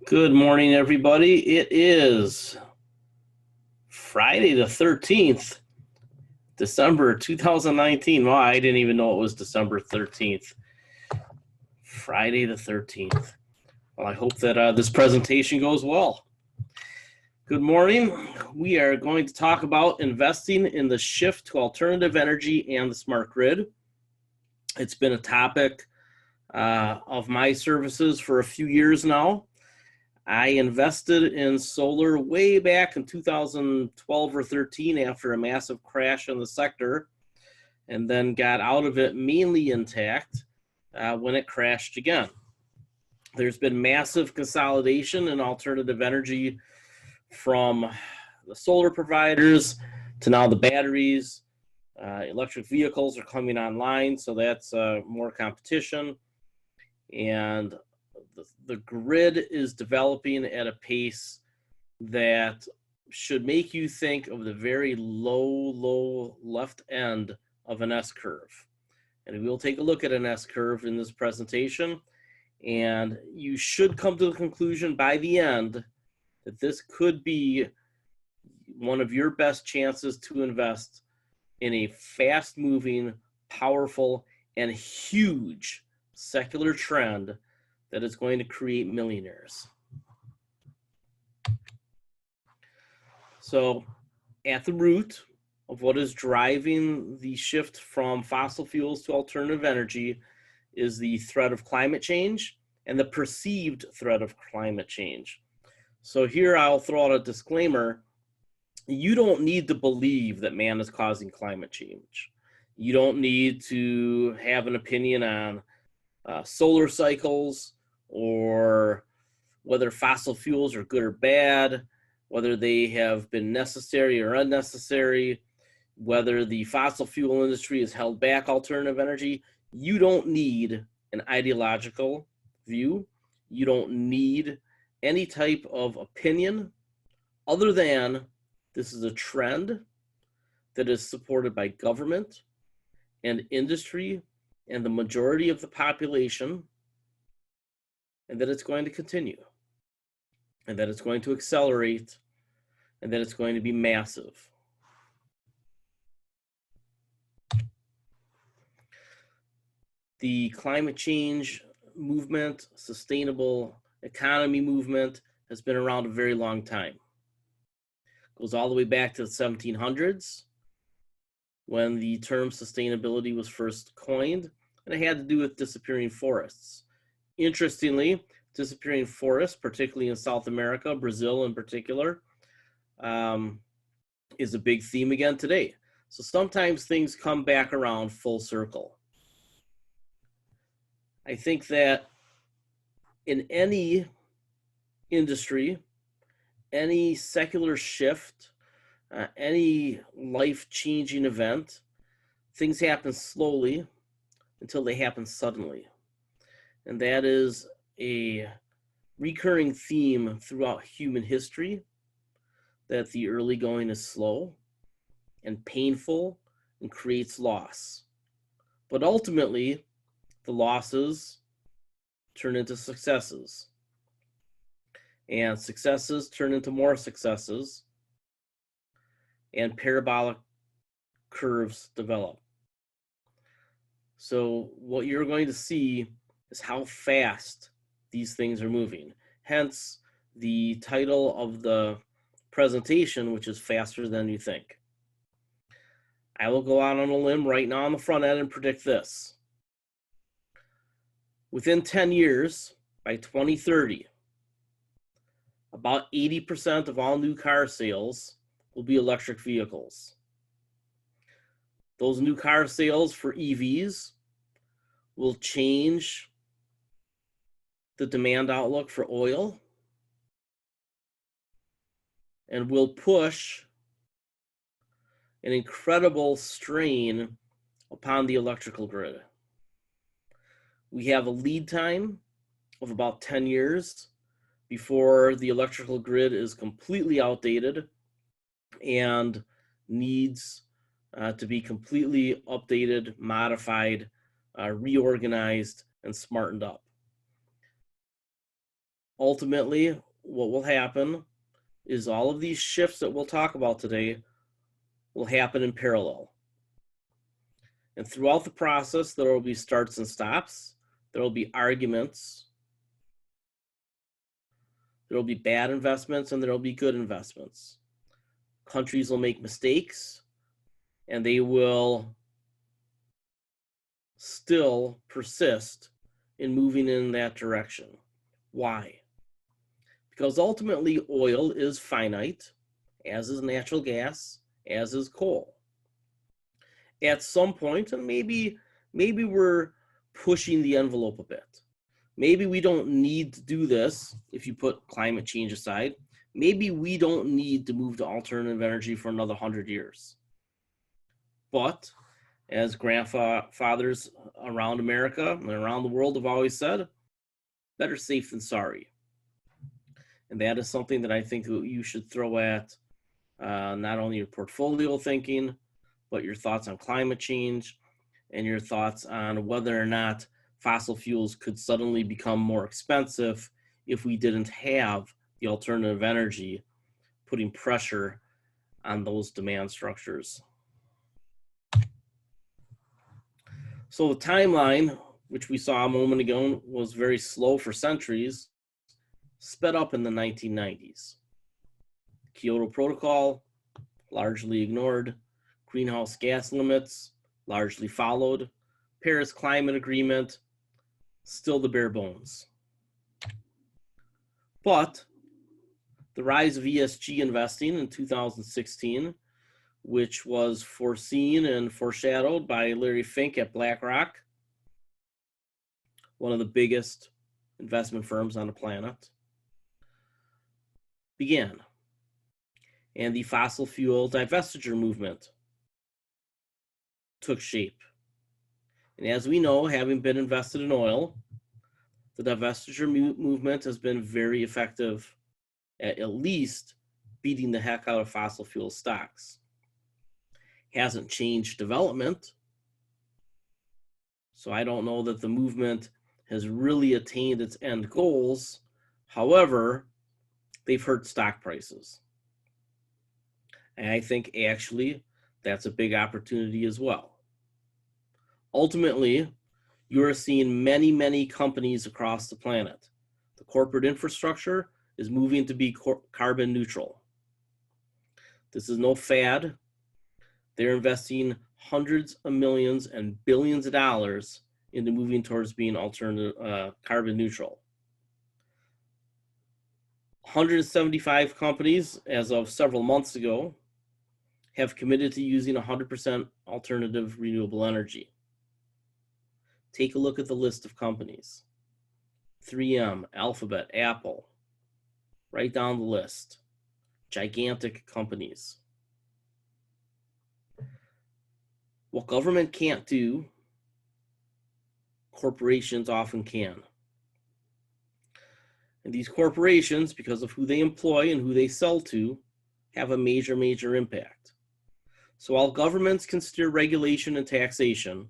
Good morning, everybody. It is Friday the 13th, December 2019. Wow, I didn't even know it was December 13th. Friday the 13th. Well, I hope that this presentation goes well. Good morning. We are going to talk about investing in the shift to alternative energy and the smart grid. It's been a topic of my services for a few years now. I invested in solar way back in 2012 or 13 after a massive crash in the sector, and then got out of it mainly intact when it crashed again. There's been massive consolidation in alternative energy from the solar providers to now the batteries. Electric vehicles are coming online, so that's more competition. And the grid is developing at a pace that should make you think of the very low left end of an S-curve. And we'll take a look at an S-curve in this presentation, and you should come to the conclusion by the end that this could be one of your best chances to invest in a fast-moving, powerful, and huge secular trend that is going to create millionaires. So at the root of what is driving the shift from fossil fuels to alternative energy is the threat of climate change and the perceived threat of climate change. So here I'll throw out a disclaimer. You don't need to believe that man is causing climate change. You don't need to have an opinion on solar cycles or whether fossil fuels are good or bad, whether they have been necessary or unnecessary, whether the fossil fuel industry has held back alternative energy. You don't need an ideological view. You don't need any type of opinion other than this is a trend that is supported by government and industry and the majority of the population, and that it's going to continue, and that it's going to accelerate, and that it's going to be massive. The climate change movement, sustainable economy movement has been around a very long time. It goes all the way back to the 1700s when the term sustainability was first coined, and it had to do with disappearing forests. Interestingly, disappearing forests, particularly in South America, Brazil in particular, is a big theme again today. So sometimes things come back around full circle. I think that in any industry, any secular shift, any life-changing event, things happen slowly until they happen suddenly. And that is a recurring theme throughout human history, that the early going is slow and painful and creates loss. But ultimately, the losses turn into successes. And successes turn into more successes. And parabolic curves develop. So what you're going to see is how fast these things are moving. Hence the title of the presentation, which is Faster Than You Think. I will go out on a limb right now on the front end and predict this. Within 10 years, by 2030, about 80% of all new car sales will be electric vehicles. Those new car sales for EVs will change the demand outlook for oil and will push an incredible strain upon the electrical grid. We have a lead time of about 10 years before the electrical grid is completely outdated and needs to be completely updated, modified, reorganized, and smartened up. ultimately, what will happen is all of these shifts that we'll talk about today will happen in parallel. And throughout the process, there will be starts and stops. There will be arguments. There will be bad investments and there will be good investments. Countries will make mistakes and they will still persist in moving in that direction. Why? Because ultimately oil is finite, as is natural gas, as is coal. At some point, and maybe we're pushing the envelope a bit. Maybe we don't need to do this if you put climate change aside. Maybe we don't need to move to alternative energy for another 100 years. But as grandfathers around America and around the world have always said, better safe than sorry. And that is something that I think you should throw at not only your portfolio thinking, but your thoughts on climate change and your thoughts on whether or not fossil fuels could suddenly become more expensive if we didn't have the alternative energy putting pressure on those demand structures. So the timeline, which we saw a moment ago, was very slow for centuries, sped up in the 1990s. Kyoto Protocol, largely ignored. Greenhouse gas limits, largely followed. Paris Climate Agreement, still the bare bones. But the rise of ESG investing in 2016, which was foreseen and foreshadowed by Larry Fink at BlackRock, one of the biggest investment firms on the planet, began. And the fossil fuel divestiture movement took shape. And as we know, having been invested in oil, the divestiture movement has been very effective at least beating the heck out of fossil fuel stocks. Hasn't changed development. So I don't know that the movement has really attained its end goals. However, they've hurt stock prices. And I think actually that's a big opportunity as well. Ultimately, you are seeing many, many companies across the planet. The corporate infrastructure is moving to be carbon neutral. This is no fad. They're investing hundreds of millions and billions of dollars into moving towards being carbon neutral. 175 companies, as of several months ago, have committed to using 100% alternative renewable energy. Take a look at the list of companies. 3M, Alphabet, Apple, right down the list. Gigantic companies. What government can't do, corporations often can. And these corporations, because of who they employ and who they sell to, have a major, major impact. So while governments can steer regulation and taxation,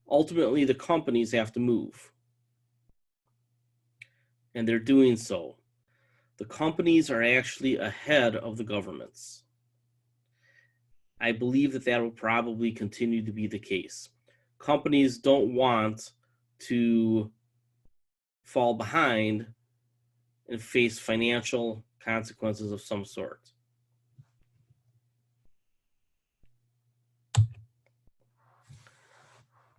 ultimately the companies have to move. And they're doing so. The companies are actually ahead of the governments. I believe that that will probably continue to be the case. Companies don't want to fall behind and face financial consequences of some sort.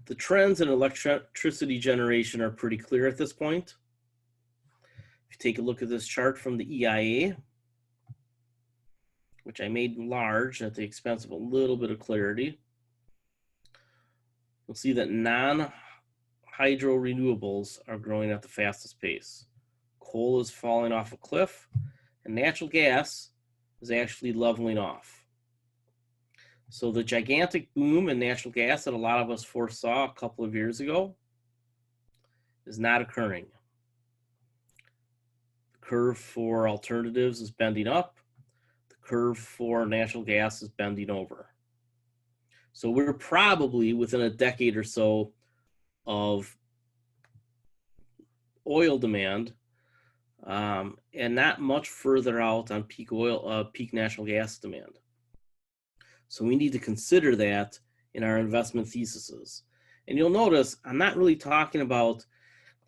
The trends in electricity generation are pretty clear at this point. If you take a look at this chart from the EIA, which I made large at the expense of a little bit of clarity, you'll see that non-hydro renewables are growing at the fastest pace. Coal is falling off a cliff, and natural gas is actually leveling off. So the gigantic boom in natural gas that a lot of us foresaw a couple of years ago is not occurring. The curve for alternatives is bending up. The curve for natural gas is bending over. So we're probably within a decade or so of oil demand and not much further out on peak natural gas demand. So we need to consider that in our investment theses. And you'll notice I'm not really talking about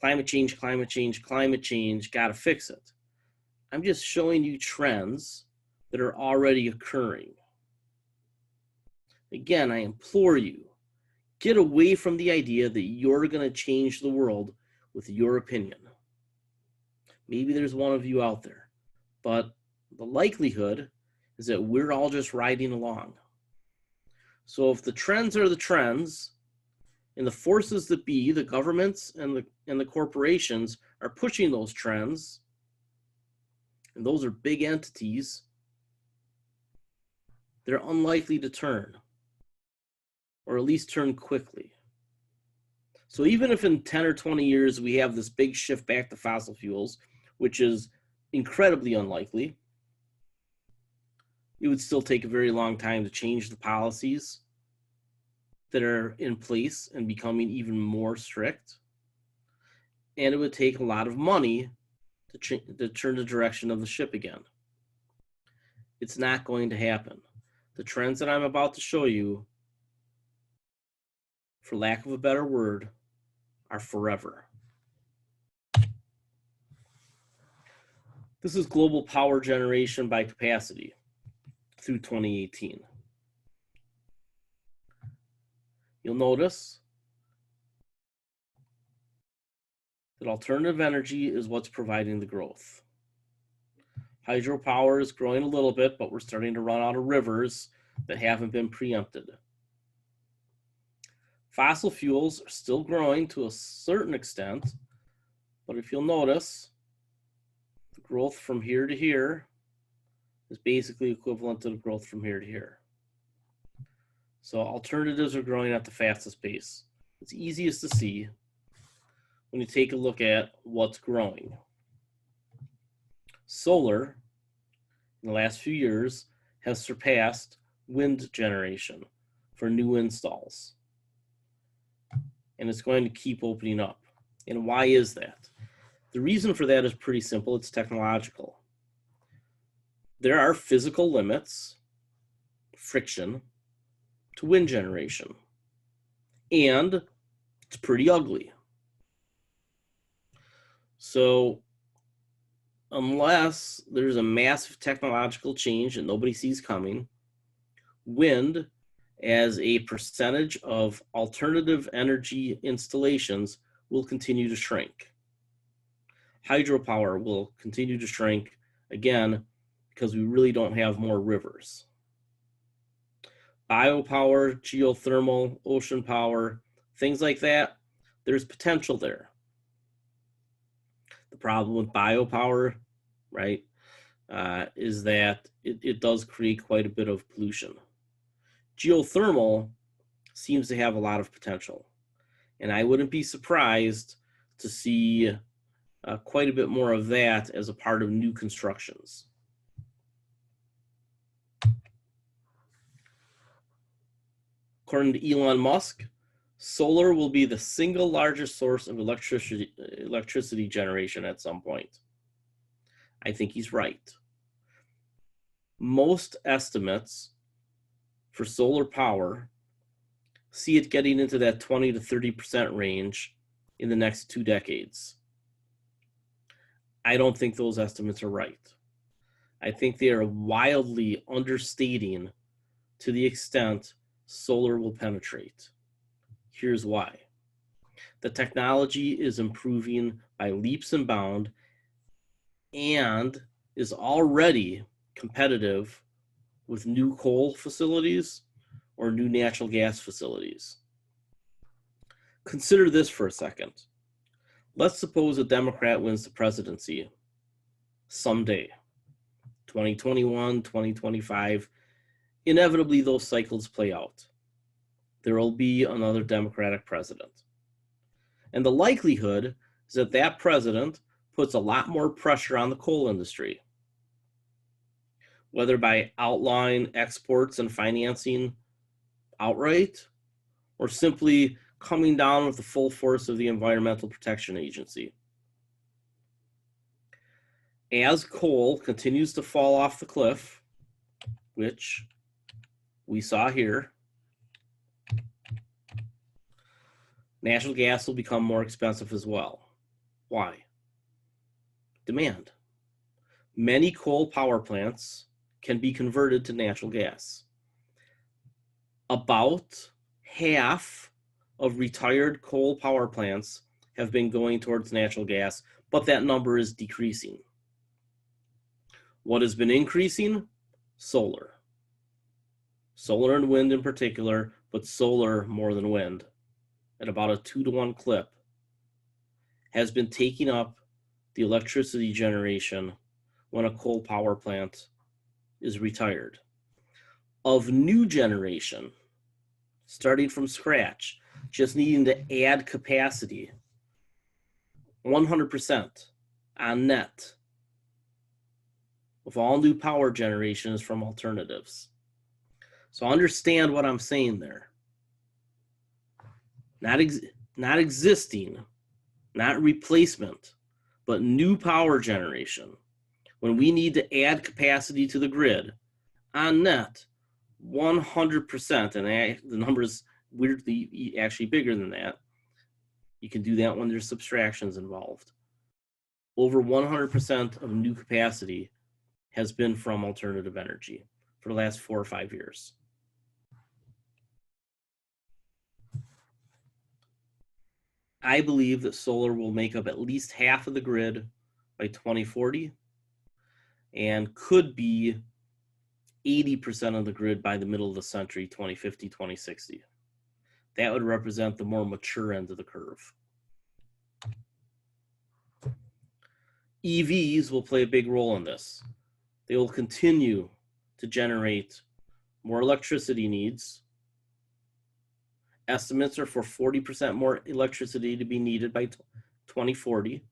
climate change, gotta fix it. I'm just showing you trends that are already occurring. Again, I implore you, get away from the idea that you're going to change the world with your opinion. Maybe there's one of you out there, but the likelihood is that we're all just riding along. So if the trends are the trends, and the forces that be, the governments and the corporations, are pushing those trends, and those are big entities, they're unlikely to turn, or at least turn quickly. So even if in 10 or 20 years we have this big shift back to fossil fuels, which is incredibly unlikely, it would still take a very long time to change the policies that are in place and becoming even more strict. And it would take a lot of money to turn the direction of the ship again. It's not going to happen. The trends that I'm about to show you, for lack of a better word, are forever. This is global power generation by capacity through 2018. You'll notice that alternative energy is what's providing the growth. Hydropower is growing a little bit, but we're starting to run out of rivers that haven't been preempted. Fossil fuels are still growing to a certain extent, but if you'll notice, the growth from here to here is basically equivalent to the growth from here to here. So alternatives are growing at the fastest pace. It's easiest to see when you take a look at what's growing. Solar, in the last few years, has surpassed wind generation for new installs. And it's going to keep opening up. And why is that? The reason for that is pretty simple. It's technological. There are physical limits, friction, to wind generation. And it's pretty ugly. So unless there's a massive technological change that nobody sees coming, wind as a percentage of alternative energy installations will continue to shrink. Hydropower will continue to shrink, again, because we really don't have more rivers. Biopower, geothermal, ocean power, things like that, there's potential there. The problem with biopower, right, is that it does create quite a bit of pollution. Geothermal seems to have a lot of potential, and I wouldn't be surprised to see quite a bit more of that as a part of new constructions. According to Elon Musk, solar will be the single largest source of electricity generation at some point. I think he's right. Most estimates for solar power see it getting into that 20 to 30% range in the next 2 decades. I don't think those estimates are right. I think they are wildly understating to the extent solar will penetrate. Here's why. The technology is improving by leaps and bounds and is already competitive with new coal facilities or new natural gas facilities. Consider this for a second. Let's suppose a Democrat wins the presidency someday, 2021, 2025. Inevitably, those cycles play out. There will be another Democratic president. And the likelihood is that that president puts a lot more pressure on the coal industry, whether by outlawing exports and financing outright, or simply coming down with the full force of the Environmental Protection Agency. As coal continues to fall off the cliff, which we saw here, natural gas will become more expensive as well. Why? Demand. Many coal power plants can be converted to natural gas. About half of retired coal power plants have been going towards natural gas, but that number is decreasing. What has been increasing? Solar. Solar and wind in particular, but solar more than wind, at about a 2-to-1 clip, has been taking up the electricity generation when a coal power plant is retired. Of new generation, starting from scratch, just needing to add capacity, 100% on net of all new power generation is from alternatives. So understand what I'm saying there. Not existing, not replacement, but new power generation. When we need to add capacity to the grid, on net, 100%, and the number is weirdly actually bigger than that. You can do that when there's subtractions involved. Over 100% of new capacity has been from alternative energy for the last 4 or 5 years. I believe that solar will make up at least half of the grid by 2040 and could be 80% of the grid by the middle of the century, 2050, 2060. That would represent the more mature end of the curve. EVs will play a big role in this. They will continue to generate more electricity needs. Estimates are for 40% more electricity to be needed by 2040.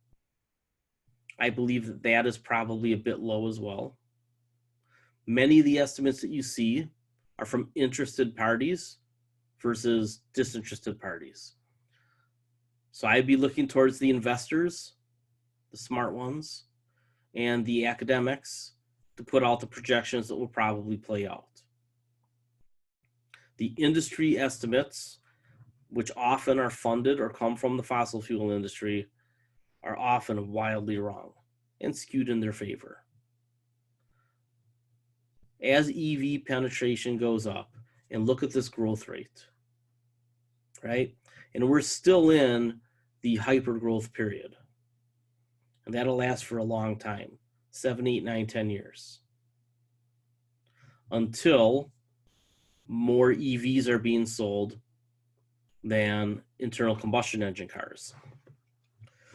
I believe that that is probably a bit low as well. Many of the estimates that you see are from interested parties versus disinterested parties. So I'd be looking towards the investors, the smart ones, and the academics to put out the projections that will probably play out. The industry estimates, which often are funded or come from the fossil fuel industry, are often wildly wrong and skewed in their favor. As EV penetration goes up, and look at this growth rate, right? And we're still in the hyper growth period. And that'll last for a long time, 7, 8, 9, 10 years. Until more EVs are being sold than internal combustion engine cars.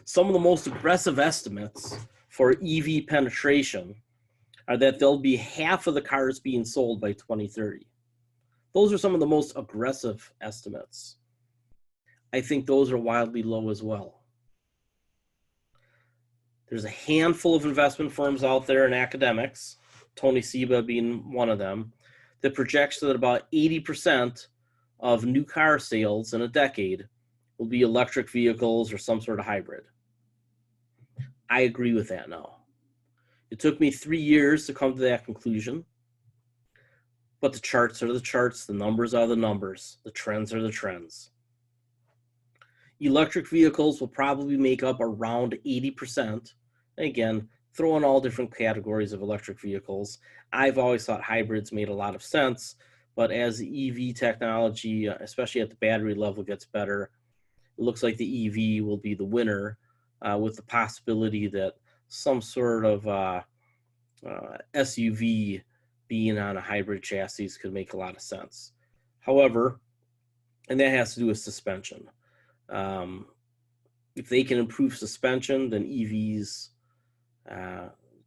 Some of the most aggressive estimates for EV penetration are that there'll be half of the cars being sold by 2030. Those are some of the most aggressive estimates. I think those are wildly low as well. There's a handful of investment firms out there and academics, Tony Seba being one of them, that projects that about 80% of new car sales in a decade will be electric vehicles or some sort of hybrid. I agree with that now. It took me 3 years to come to that conclusion, but the charts are the charts, the numbers are the numbers, the trends are the trends. Electric vehicles will probably make up around 80%. Again, throw in all different categories of electric vehicles. I've always thought hybrids made a lot of sense, but as the EV technology, especially at the battery level, gets better, it looks like the EV will be the winner, with the possibility that some sort of SUV being on a hybrid chassis could make a lot of sense. However, and that has to do with suspension. If they can improve suspension, then EVs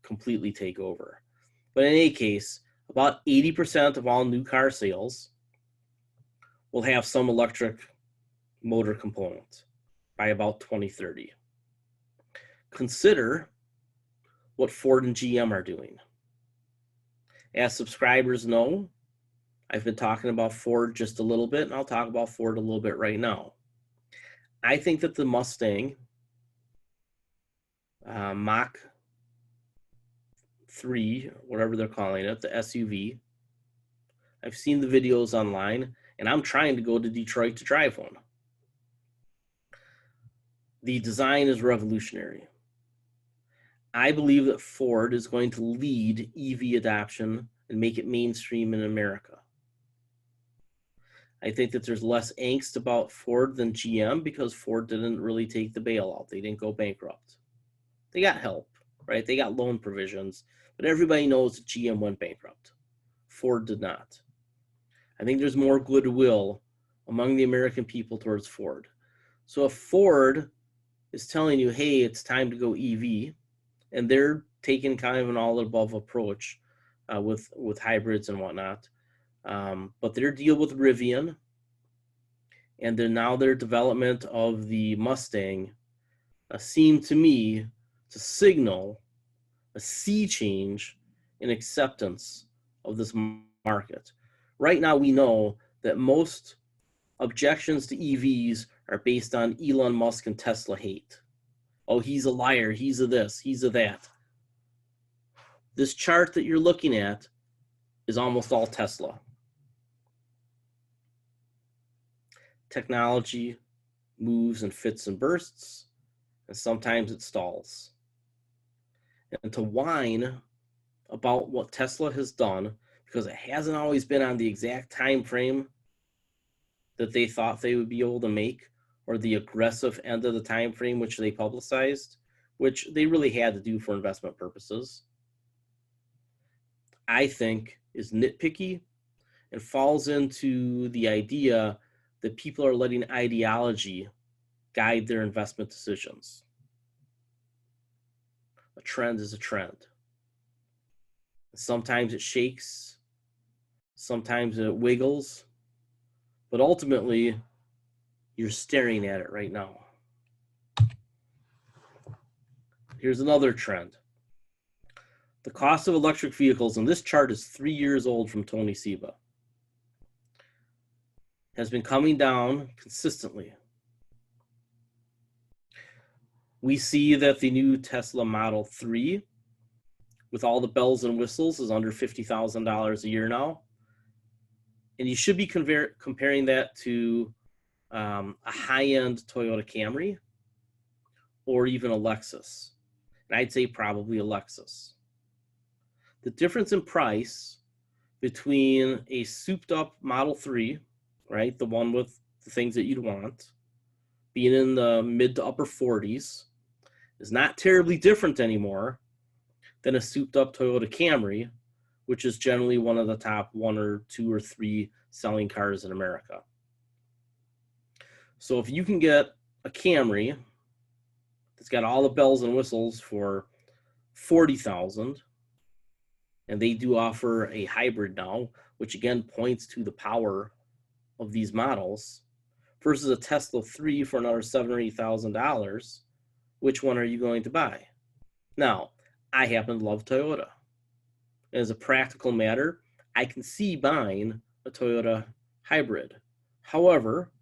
completely take over. But in any case, about 80% of all new car sales will have some electric motor component by about 2030. Consider what Ford and GM are doing. As subscribers know, I've been talking about Ford just a little bit, and I'll talk about Ford a little bit right now. I think that the Mustang Mach 3, whatever they're calling it, the SUV. I've seen the videos online, and I'm trying to go to Detroit to drive one. The design is revolutionary. I believe that Ford is going to lead EV adoption and make it mainstream in America. I think that there's less angst about Ford than GM because Ford didn't really take the bailout. They didn't go bankrupt. They got help, right? They got loan provisions, but everybody knows that GM went bankrupt. Ford did not. I think there's more goodwill among the American people towards Ford. So if Ford is telling you, hey, it's time to go EV, and they're taking kind of an all-above approach with hybrids and whatnot, but their deal with Rivian and then now their development of the Mustang seemed to me to signal a sea change in acceptance of this market. Right now, we know that most objections to EVs are based on Elon Musk and Tesla hate. Oh, he's a liar, he's a this, he's a that. This chart that you're looking at is almost all Tesla. Technology moves in fits and bursts, and sometimes it stalls. And to whine about what Tesla has done, because it hasn't always been on the exact time frame that they thought they would be able to make, or the aggressive end of the time frame which they publicized, which they really had to do for investment purposes, I think is nitpicky and falls into the idea that people are letting ideology guide their investment decisions. A trend is a trend. Sometimes it shakes, sometimes it wiggles, but ultimately you're staring at it right now. Here's another trend. The cost of electric vehicles, and this chart is 3 years old from Tony Seba, has been coming down consistently. We see that the new Tesla Model 3, with all the bells and whistles, is under $50,000 a year now. And you should be comparing that to a high-end Toyota Camry or even a Lexus. And I'd say probably a Lexus. The difference in price between a souped-up Model 3, right, the one with the things that you'd want, being in the mid to upper 40s, is not terribly different anymore than a souped-up Toyota Camry, which is generally one of the top 1 or 2 or 3 selling cars in America. So if you can get a Camry that's got all the bells and whistles for $40,000, and they do offer a hybrid now, which again points to the power of these models, versus a Tesla 3 for another $7,000 or $8,000, which one are you going to buy? Now, I happen to love Toyota. As a practical matter, I can see buying a Toyota hybrid. However,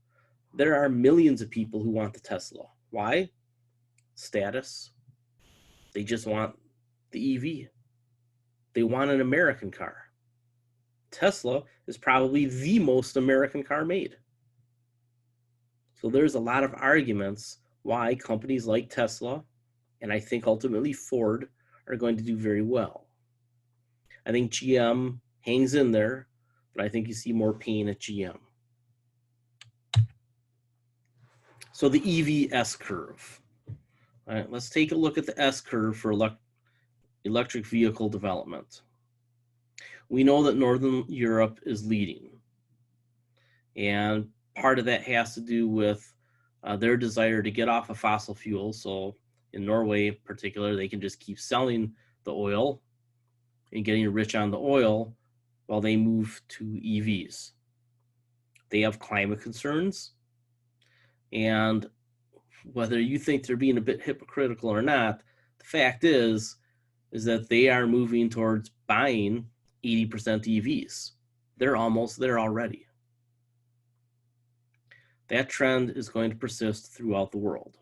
there are millions of people who want the Tesla. Why? Status. They just want the EV. They want an American car. Tesla is probably the most American car made. So there's a lot of arguments why companies like Tesla, and I think ultimately Ford, are going to do very well. I think GM hangs in there, but I think you see more pain at GM. So the EV S-curve. All right, let's take a look at the S-curve for electric vehicle development. We know that Northern Europe is leading. And part of that has to do with their desire to get off of fossil fuels. So in Norway in particular, they can just keep selling the oil and getting rich on the oil while they move to EVs. They have climate concerns. And whether you think they're being a bit hypocritical or not, the fact is that they are moving towards buying 80% EVs. They're almost there already. That trend is going to persist throughout the world.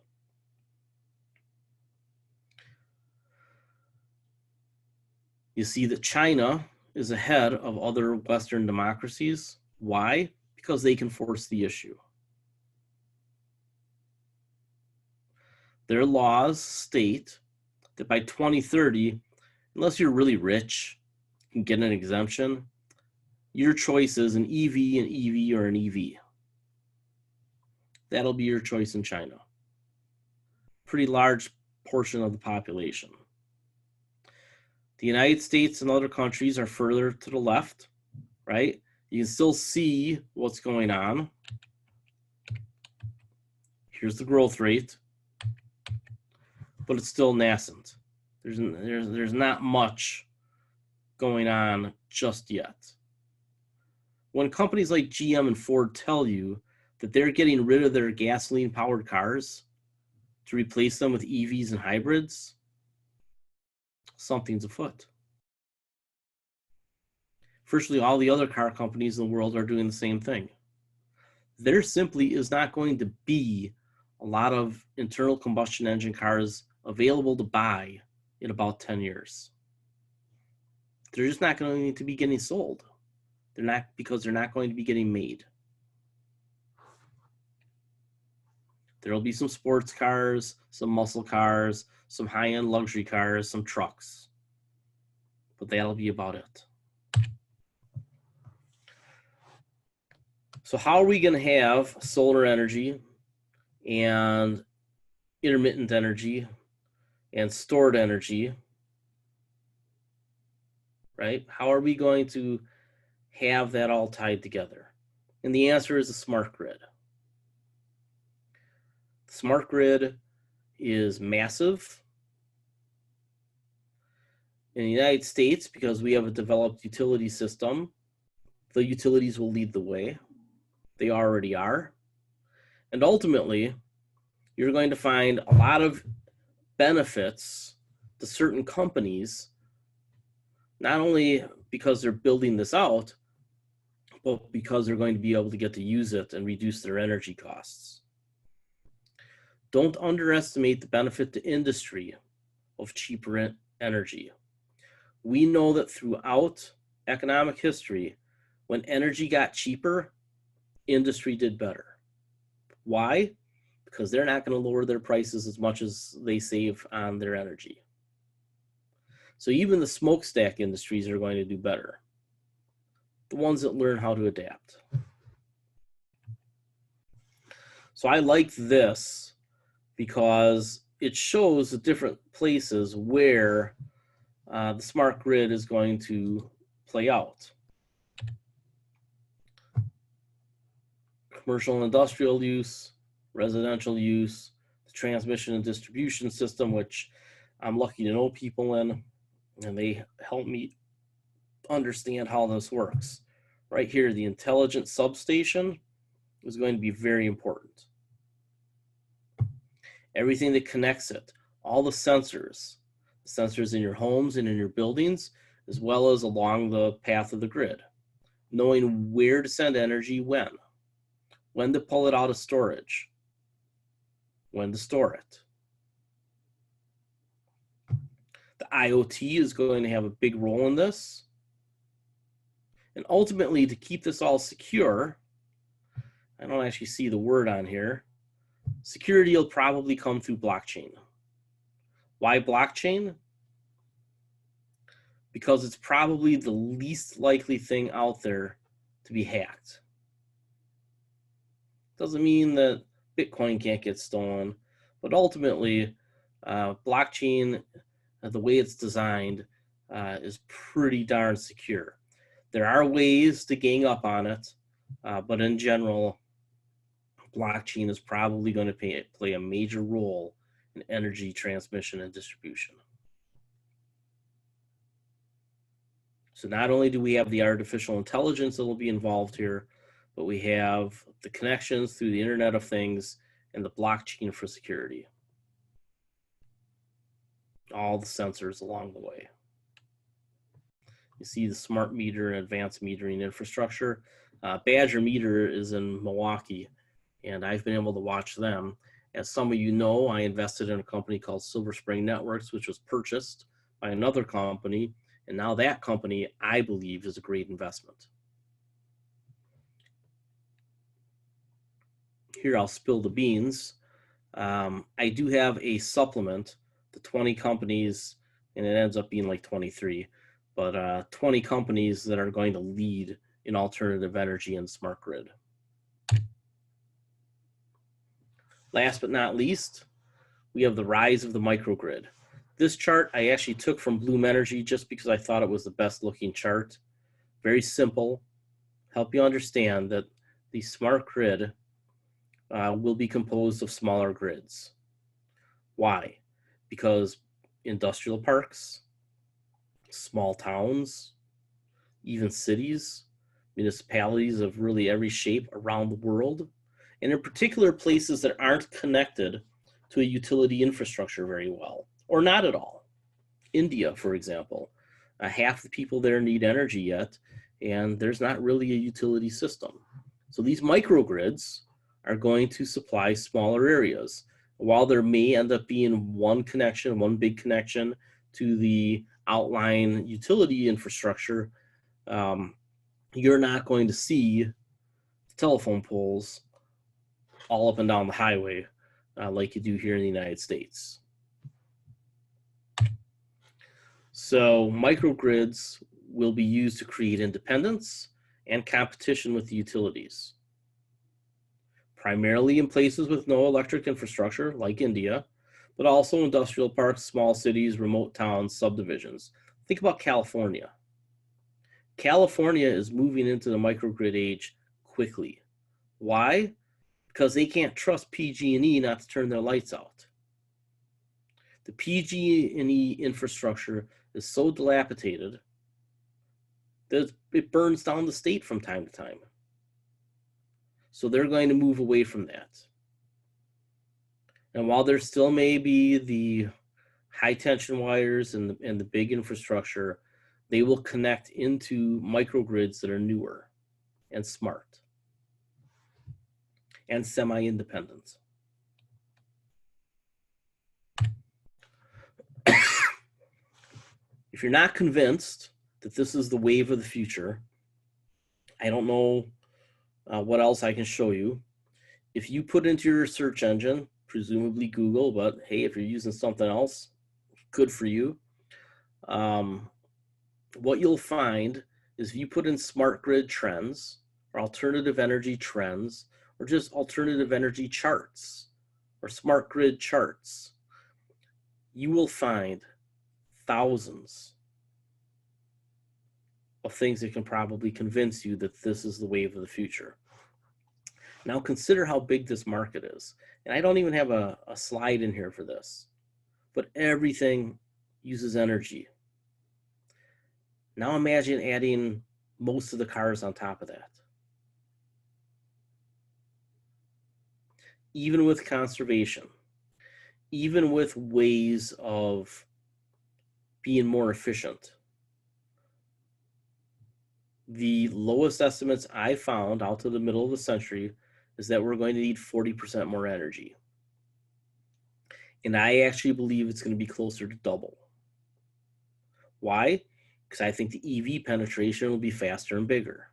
You see that China is ahead of other Western democracies. Why? Because they can force the issue. Their laws state that by 2030, unless you're really rich, you can get an exemption, your choice is an EV, an EV, or an EV. That'll be your choice in China. Pretty large portion of the population. The United States and other countries are further to the left, right? You can still see what's going on. Here's the growth rate, but it's still nascent. There's not much going on just yet. When companies like GM and Ford tell you that they're getting rid of their gasoline-powered cars to replace them with EVs and hybrids, something's afoot. Virtually all the other car companies in the world are doing the same thing. There simply is not going to be a lot of internal combustion engine cars available to buy in about 10 years. They're just not going to be getting sold. Because they're not going to be getting made. There'll be some sports cars, some muscle cars, some high-end luxury cars, some trucks. But that'll be about it. So how are we going to have solar energy and intermittent energy and stored energy, right? How are we going to have that all tied together? And the answer is a smart grid. The smart grid is massive. In the United States, because we have a developed utility system, the utilities will lead the way. They already are. And ultimately, you're going to find a lot of benefits to certain companies, not only because they're building this out, but because they're going to be able to get to use it and reduce their energy costs. Don't underestimate the benefit to industry of cheaper energy. We know that throughout economic history, when energy got cheaper, industry did better. Why? Because they're not going to lower their prices as much as they save on their energy. So even the smokestack industries are going to do better. The ones that learn how to adapt. So I like this because it shows the different places where the smart grid is going to play out. Commercial and industrial use, residential use, the transmission and distribution system, which I'm lucky to know people in, and they help me understand how this works. Right here, the intelligent substation is going to be very important. Everything that connects it, all the sensors in your homes and in your buildings, as well as along the path of the grid. Knowing where to send energy when to pull it out of storage, when to store it. The IoT is going to have a big role in this. And ultimately, to keep this all secure, I don't actually see the word on here, security will probably come through blockchain. Why blockchain? Because it's probably the least likely thing out there to be hacked. Doesn't mean that Bitcoin can't get stolen, but ultimately, blockchain, the way it's designed, is pretty darn secure. There are ways to gang up on it, but in general, blockchain is probably going to play a major role in energy transmission and distribution. So not only do we have the artificial intelligence that will be involved here, but we have the connections through the Internet of Things and the blockchain for security. All the sensors along the way. You see the smart meter and advanced metering infrastructure. Badger Meter is in Milwaukee, and I've been able to watch them. As some of you know, I invested in a company called Silver Spring Networks, which was purchased by another company, And now that company, I believe, is a great investment. Here, I'll spill the beans. I do have a supplement, the 20 companies, and it ends up being like 23, but 20 companies that are going to lead in alternative energy and smart grid. Last but not least, we have the rise of the microgrid. This chart I actually took from Bloom Energy just because I thought it was the best looking chart. Very simple, help you understand that the smart grid will be composed of smaller grids. Why? Because industrial parks, small towns, even cities, municipalities of really every shape around the world, and in particular places that aren't connected to a utility infrastructure very well, or not at all. India, for example, half the people there need energy yet, and there's not really a utility system. So these microgrids are going to supply smaller areas. While there may end up being one connection, one big connection to the outline utility infrastructure, you're not going to see telephone poles all up and down the highway like you do here in the United States. So microgrids will be used to create independence and competition with the utilities, primarily in places with no electric infrastructure like India, but also industrial parks, small cities, remote towns, subdivisions. Think about California. California is moving into the microgrid age quickly. Why? Because they can't trust PG&E not to turn their lights out. The PG&E infrastructure is so dilapidated that it burns down the state from time to time. So they're going to move away from that. And while there still may be the high tension wires and the big infrastructure, they will connect into microgrids that are newer and smart and semi-independent. If you're not convinced that this is the wave of the future, I don't know what else I can show you. If you put into your search engine, presumably Google, but hey, if you're using something else, good for you. What you'll find is if you put in smart grid trends or alternative energy trends or just alternative energy charts or smart grid charts, you will find thousands of things that can probably convince you that this is the wave of the future. Now consider how big this market is. And I don't even have a slide in here for this, but everything uses energy. Now imagine adding most of the cars on top of that. Even with conservation, even with ways of being more efficient, the lowest estimates I found out to the middle of the century is that we're going to need 40% more energy. And I actually believe it's going to be closer to double. Why? Because I think the EV penetration will be faster and bigger.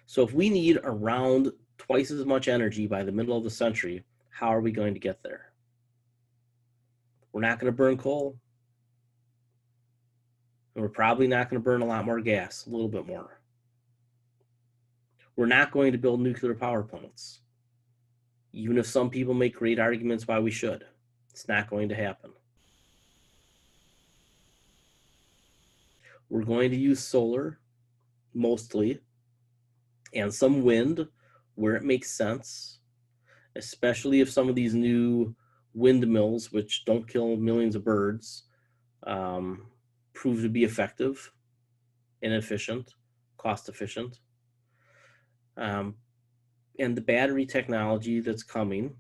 So if we need around twice as much energy by the middle of the century, how are we going to get there? We're not going to burn coal. And we're probably not going to burn a lot more gas, a little bit more. We're not going to build nuclear power plants. Even if some people make great arguments why we should, it's not going to happen. We're going to use solar, mostly, and some wind where it makes sense, especially if some of these new windmills, which don't kill millions of birds, prove to be effective and efficient, cost efficient. And the battery technology that's coming,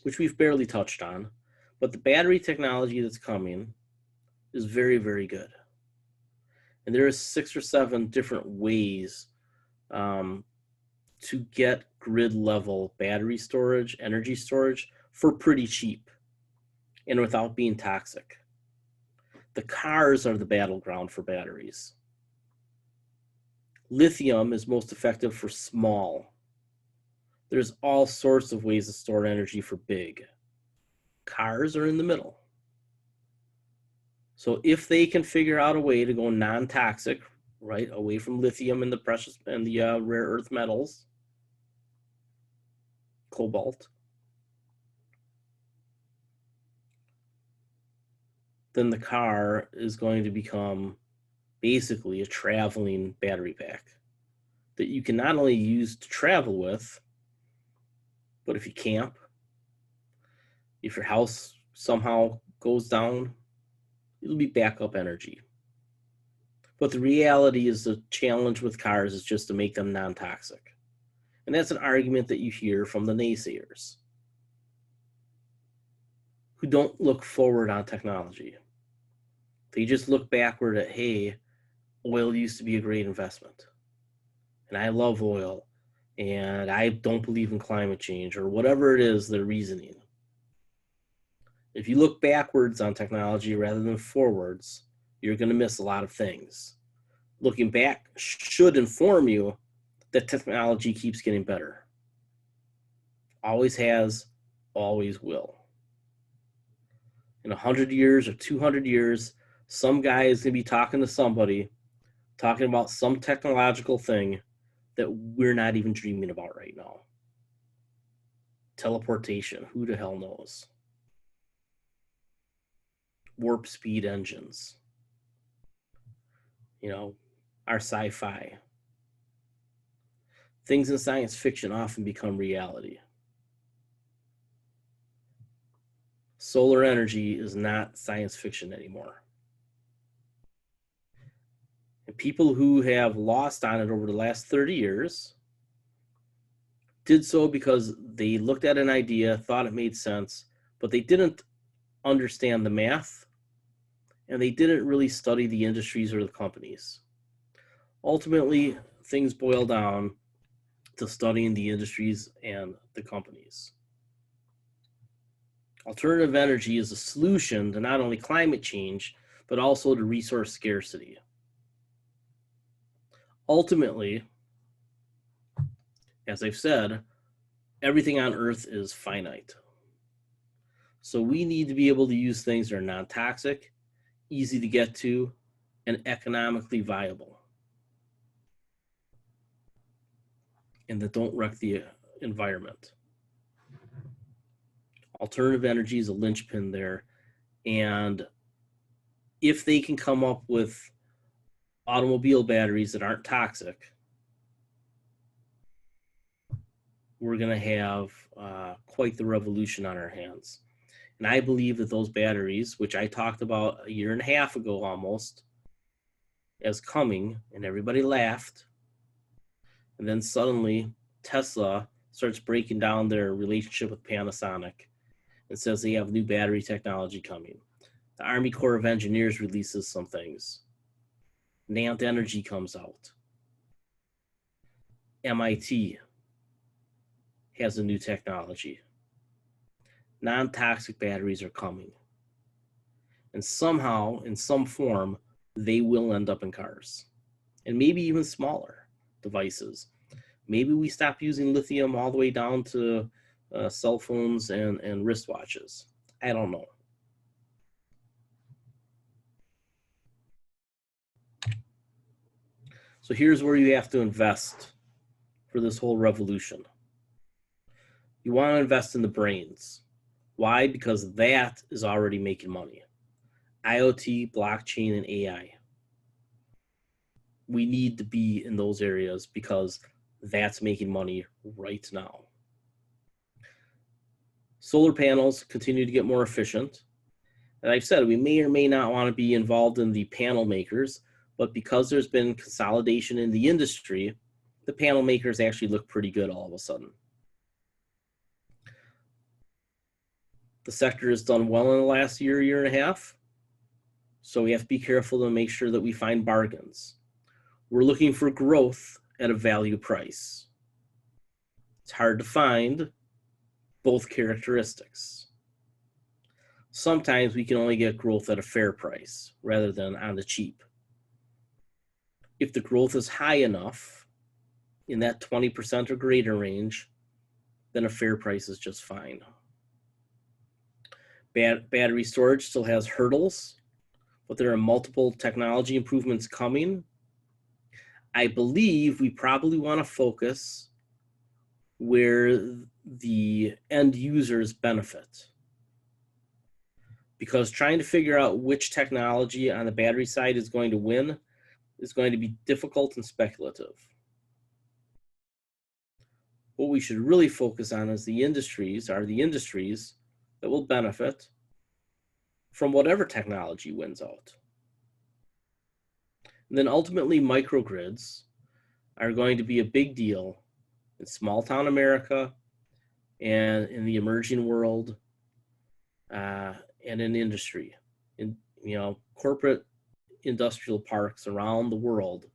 which we've barely touched on, but the battery technology that's coming is very, very good. And there are 6 or 7 different ways to get grid level battery storage, energy storage for pretty cheap and without being toxic. The cars are the battleground for batteries. Lithium is most effective for small. There's all sorts of ways to store energy for big. Cars are in the middle. So if they can figure out a way to go non-toxic, right, away from lithium and the precious and the rare earth metals, cobalt, then the car is going to become basically a traveling battery pack that you can not only use to travel with, but if you camp, if your house somehow goes down, it'll be backup energy. But the reality is the challenge with cars is just to make them non-toxic. And that's an argument that you hear from the naysayers who don't look forward on technology. They just look backward at, hey, oil used to be a great investment. And I love oil. And I don't believe in climate change, or whatever it is, their reasoning. If you look backwards on technology rather than forwards, you're going to miss a lot of things. Looking back should inform you that technology keeps getting better. Always has, always will. In 100 years or 200 years, some guy is going to be talking to somebody, talking about some technological thing that we're not even dreaming about right now. Teleportation, who the hell knows? Warp speed engines. You know, our sci-fi. Things in science fiction often become reality. Solar energy is not science fiction anymore. And people who have lost on it over the last 30 years did so because they looked at an idea, thought it made sense, but they didn't understand the math, and they didn't really study the industries or the companies. Ultimately, things boil down to studying the industries and the companies. Alternative energy is a solution to not only climate change, but also to resource scarcity. Ultimately, as I've said, everything on Earth is finite. So we need to be able to use things that are non-toxic, easy to get to, and economically viable, and that don't wreck the environment. Alternative energy is a linchpin there, and if they can come up with automobile batteries that aren't toxic, we're going to have quite the revolution on our hands. And I believe that those batteries, which I talked about a year and a half ago almost, as coming, and everybody laughed, and then suddenly Tesla starts breaking down their relationship with Panasonic and says they have new battery technology coming. The Army Corps of Engineers releases some things. Nant Energy comes out. MIT has a new technology. Non-toxic batteries are coming. And somehow, in some form, they will end up in cars. And maybe even smaller devices. Maybe we stop using lithium all the way down to cell phones and wristwatches. I don't know. So here's where you have to invest for this whole revolution. You want to invest in the brains. Why? Because that is already making money. IoT, blockchain, and AI. We need to be in those areas because that's making money right now. Solar panels continue to get more efficient. And I've said we may or may not want to be involved in the panel makers, but because there's been consolidation in the industry, the panel makers actually look pretty good all of a sudden. The sector has done well in the last year and a half, so we have to be careful to make sure that we find bargains. We're looking for growth at a value price. It's hard to find both characteristics. sometimes we can only get growth at a fair price rather than on the cheap. If the growth is high enough in that 20% or greater range, then a fair price is just fine. Battery storage still has hurdles, but there are multiple technology improvements coming. I believe we probably want to focus where the end users benefit, because trying to figure out which technology on the battery side is going to win is going to be difficult and speculative. What we should really focus on is the industries that will benefit from whatever technology wins out. And then ultimately, microgrids are going to be a big deal in small town America and in the emerging world, and in industry. In corporate industrial parks around the world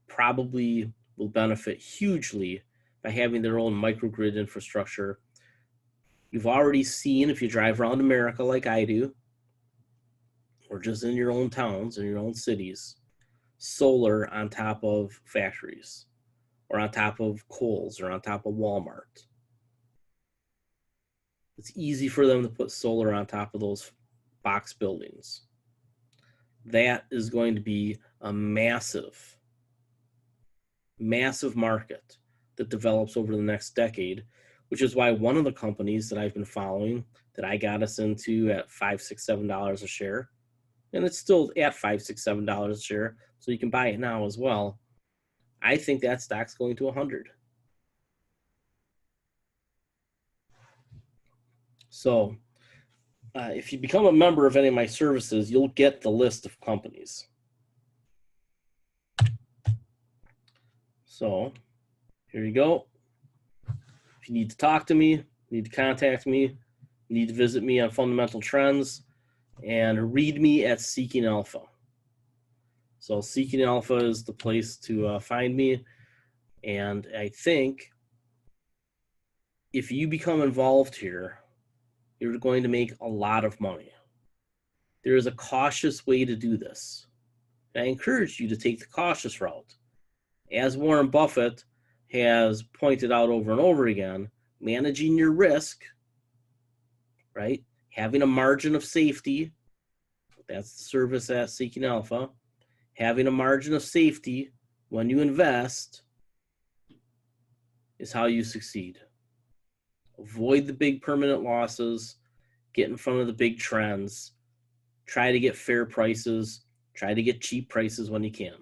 probably will benefit hugely by having their own microgrid infrastructure. You've already seen, if you drive around America like I do, or just in your own towns, in your own cities, solar on top of factories, or on top of Kohl's, or on top of Walmart. It's easy for them to put solar on top of those box buildings. That is going to be a massive, massive market that develops over the next decade, which is why one of the companies that I've been following that I got us into at $5, $6, $7 a share, and it's still at $5, $6, $7 a share, so you can buy it now as well. I think that stock's going to 100. So if you become a member of any of my services, you'll get the list of companies. So here you go. If you need to talk to me, need to contact me, you need to visit me on Fundamental Trends, and read me at Seeking Alpha. So Seeking Alpha is the place to find me. And I think if you become involved here, you're going to make a lot of money. There is a cautious way to do this. I encourage you to take the cautious route. As Warren Buffett has pointed out over and over again, managing your risk, right? Having a margin of safety, that's the service at Seeking Alpha. Having a margin of safety when you invest is how you succeed. Avoid the big permanent losses, get in front of the big trends, try to get fair prices, try to get cheap prices when you can.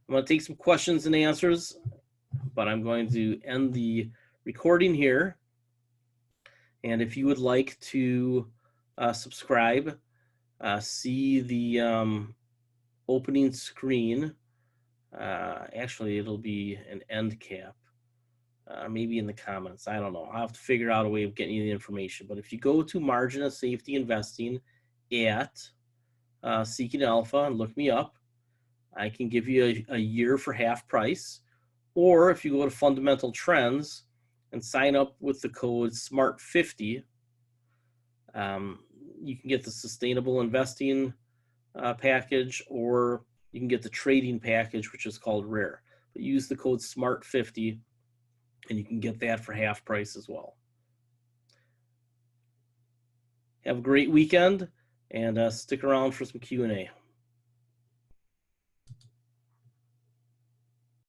I'm going to take some questions and answers, but I'm going to end the recording here. And if you would like to subscribe, see the opening screen. Actually, it'll be an end cap. Maybe in the comments. I don't know. I'll have to figure out a way of getting you the information. But if you go to Margin of Safety Investing at Seeking Alpha and look me up, I can give you a year for half price. Or if you go to Fundamental Trends and sign up with the code SMART50, you can get the sustainable investing package, or you can get the trading package, which is called Rare. But use the code SMART50 and you can get that for half price as well. Have a great weekend, and stick around for some Q&A.